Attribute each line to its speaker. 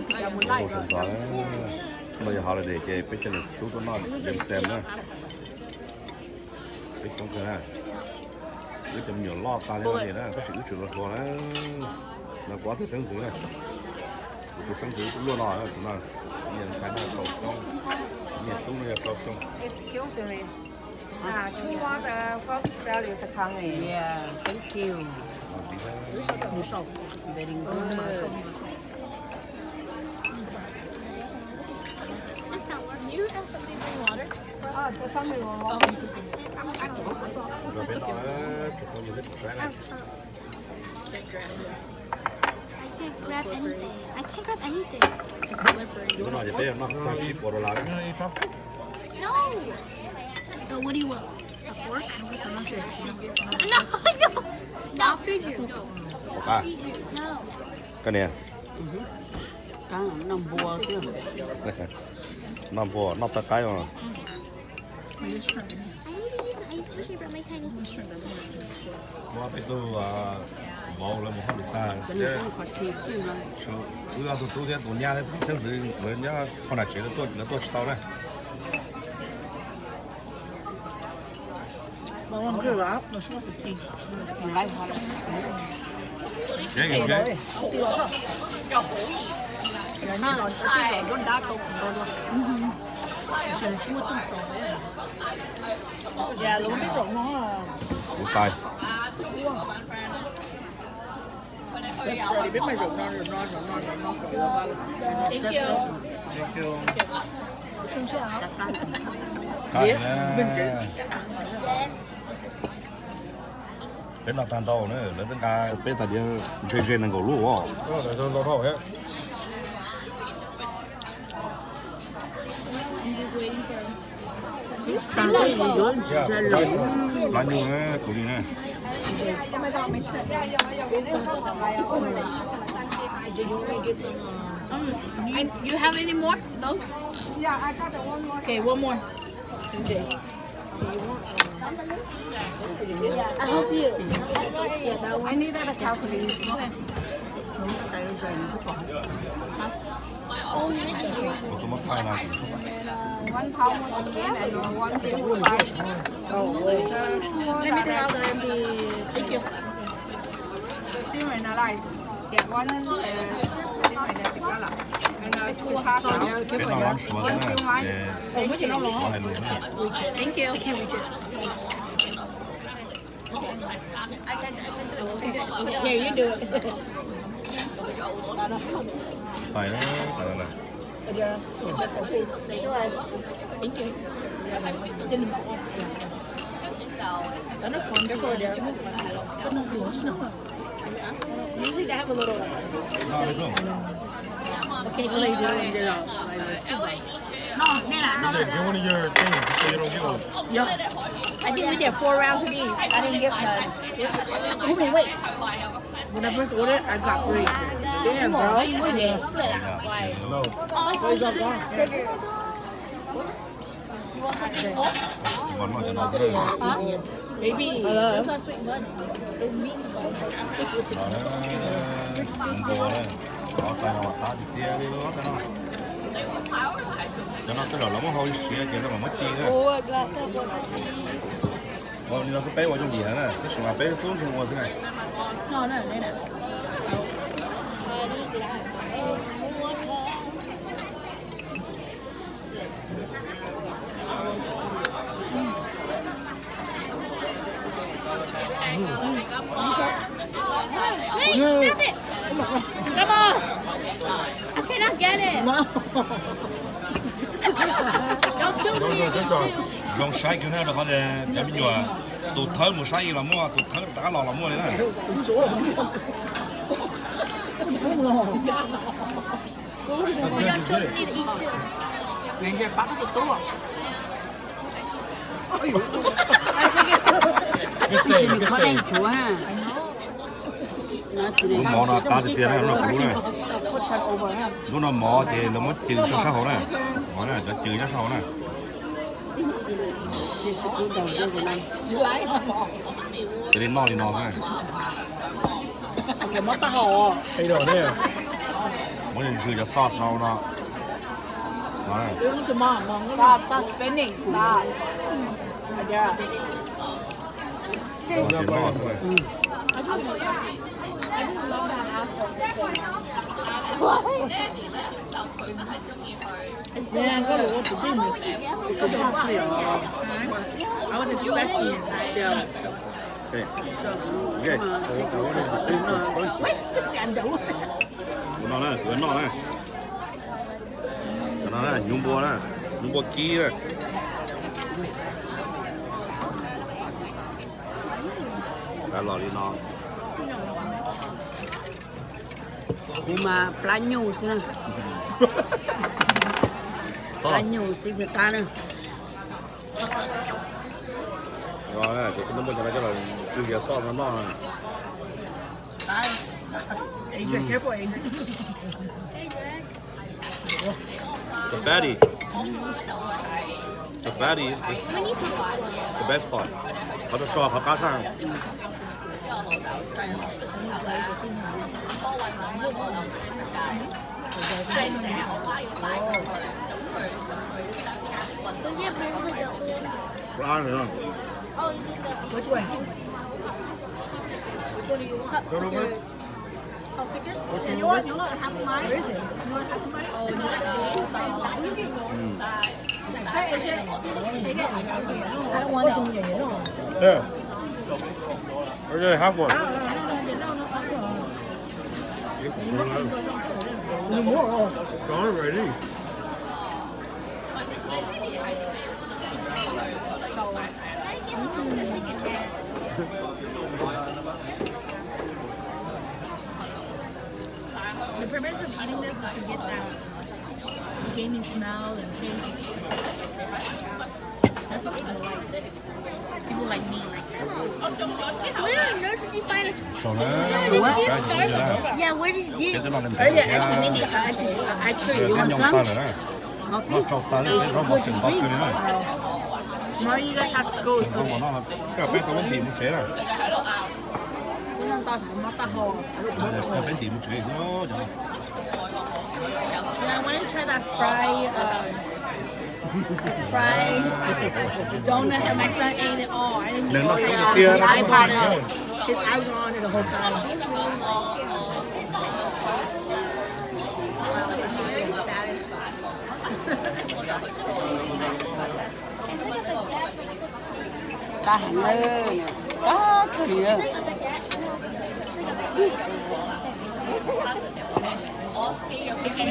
Speaker 1: Ồ, sẵn sàng bây giờ họ là để cái bích cho lịch sử của nó đem xem nữa bích không cơ nè bích chấm nhiều lo ta lên này nè có sự chủ là thôi là quá thứ sáng sớm này thứ sáng sớm cũng luôn rồi tụi nó nhìn sáng là cầu trong nhìn tung là cầu trong
Speaker 2: you want what value the tongue?
Speaker 3: Yeah, thank you. Very good.
Speaker 4: You have something bring water?
Speaker 2: There's something wrong.
Speaker 1: rồi bên đó chụp con nhìn thấy trái này
Speaker 4: I can't grab anything. I can't grab anything. It's slippery.
Speaker 1: bữa nào giờ đây nó tao chip vào đồ lá
Speaker 4: No. So what do you want? A fork? No. Not figure.
Speaker 1: một à
Speaker 4: No.
Speaker 1: cái này
Speaker 3: Cá nằm bùa chứ.
Speaker 1: nằm vô nắp tay cái mà
Speaker 4: I need to use an ice shape on my tiny.
Speaker 1: mua cái đồ bầu là một hai ta
Speaker 3: Cái này cũng có thịt chứ nó.
Speaker 1: chủ要是昨天度假的真是人家放那吃的多吃到了
Speaker 3: Lại hoa lắm.
Speaker 1: cái gì cái
Speaker 3: Rồi nó rồi cái rồi nó đá câu rồi luôn.
Speaker 2: Dạ, luôn biết rồi nó
Speaker 1: củ tay
Speaker 2: thì biết mày rụng non cởi ra ba lần. Thank you.
Speaker 1: cái này bên nào tan đâu nữa lấy tên ca bên tại địa trên năng cầu lúa à
Speaker 5: để cho nó thổi ấy.
Speaker 3: Tăng cái gì nữa sẽ lủng.
Speaker 1: lá nhiều nữa củ đi nè
Speaker 2: You have any more? Those?
Speaker 6: Yeah, I got the one more.
Speaker 2: Okay, one more.
Speaker 4: I help you.
Speaker 6: I need that calculator.
Speaker 2: Okay.
Speaker 4: Oh, you mentioned it.
Speaker 1: một số món thay này
Speaker 6: 1 pound was again and 1.5.
Speaker 2: Let me take out the thank you.
Speaker 6: Seaweed like get one seaweed là and two half.
Speaker 1: bên nào làm sủa thế này để
Speaker 2: Mấy chị nó
Speaker 1: có
Speaker 2: lỗ.
Speaker 1: hai luôn nè
Speaker 2: Thank you. I can't reach it. Here, you do it.
Speaker 1: tay nó tay này
Speaker 2: Thank you. So no control there. Usually they have a little.
Speaker 1: nó được không
Speaker 2: Okay, eat. No, no.
Speaker 5: Get one of your things so you don't get one.
Speaker 2: Yeah. I think we did 4 rounds of these. I didn't get none. Hold on, wait. When I first ordered, I got 3. Damn, bro. You win it.
Speaker 5: No.
Speaker 4: Trigger.
Speaker 1: còn nó cho nó thế này
Speaker 2: Baby.
Speaker 4: It's not sweet butter. It's meat butter.
Speaker 1: nó bùa này nó tay nó ta thì tia đi nó tay nó cho nó cái đầu nó mới hơi xía kia nó mà mất chi nữa
Speaker 4: Oh, a glass of water, please.
Speaker 1: nó cái bé vào trong gì hả nè cái sùng bé tốn trong ngoài thế này
Speaker 2: No, no, no, no.
Speaker 4: Honey glass of water. Wait, stop it! Come on! I cannot get it! Y'all shoot me again too!
Speaker 1: dùng sai kiểu này là có thể sẽ bị nhòa tụt thở một sai là mua tụt thở đã lò là mua đấy này
Speaker 4: Y'all shoot me to eat too!
Speaker 3: Ngày giờ bắt cái tốt à?
Speaker 5: Good
Speaker 3: Chỉ
Speaker 5: save,
Speaker 3: mình
Speaker 5: good
Speaker 3: có
Speaker 5: save.
Speaker 3: anh chúa ha. Nó chỉ
Speaker 1: nó mò nó ta thì tiền này nó cũ này
Speaker 3: put that over ha.
Speaker 1: nó mò thì nó mất tiền cho xã hội này mò này cho trừ cho xã hội này
Speaker 3: Chỉ sự cứu đầu tiên của anh.
Speaker 1: cho đến no thì no thôi
Speaker 2: Okay, mất ta hồ.
Speaker 5: How you doing there?
Speaker 1: 我就吃个啥烧呢？哎，
Speaker 2: 用什么？忙
Speaker 3: stop stop spinning stop
Speaker 2: 快点儿。
Speaker 1: 别闹是呗。
Speaker 2: 两个萝卜并不是，这个怕了。I was expecting shell.
Speaker 1: 对。OK。
Speaker 2: 干走。
Speaker 1: 闹嘞，别闹嘞。闹嘞，用波嘞，用波鸡嘞。来老李闹。
Speaker 3: Cuma pelanyu sini. Pelanyu sini kita ni.
Speaker 1: 哎，就可能不叫他叫他直接烧成那。
Speaker 2: Adrian, careful, Adrian.
Speaker 1: The fatty. The fatty is the best part. เขาจะชอบเขาก้าทาง ร้านเลยนะ
Speaker 2: Which one? You want half of mine? Where is it? You want half of mine? Oh, Hey, Adrian. Take it. I don't want it.
Speaker 5: Yeah. Okay, have one.
Speaker 2: No more.
Speaker 5: Gone already.
Speaker 2: The purpose of eating this is to get that gaming smell and taste. That's what people like. People like me like that.
Speaker 4: Where on earth did you find us?
Speaker 1: So
Speaker 4: Where did you get Starbucks? Yeah, where did you get?
Speaker 3: Earlier, actually, Mindy, I tried. You want some?
Speaker 1: เรา
Speaker 3: Coffee?
Speaker 1: จบตาเลยเราบอกถึงบักเลยนะ
Speaker 3: Tomorrow you guys have to go
Speaker 1: ถึง
Speaker 3: to
Speaker 1: วันนั้นก็เป็นตัวตีมุ้งเฉยนะ
Speaker 3: Kung ang tao mo taho.
Speaker 1: ก็เป็นตีมุ้งเฉยเนาะจ้ะ
Speaker 2: And I want to try that fried donut that my son ate it all. I didn't eat all the iPod. His eyes were on it the whole time.
Speaker 3: Cá hành ơi. Cá cái gì đó.
Speaker 2: Cái kinh,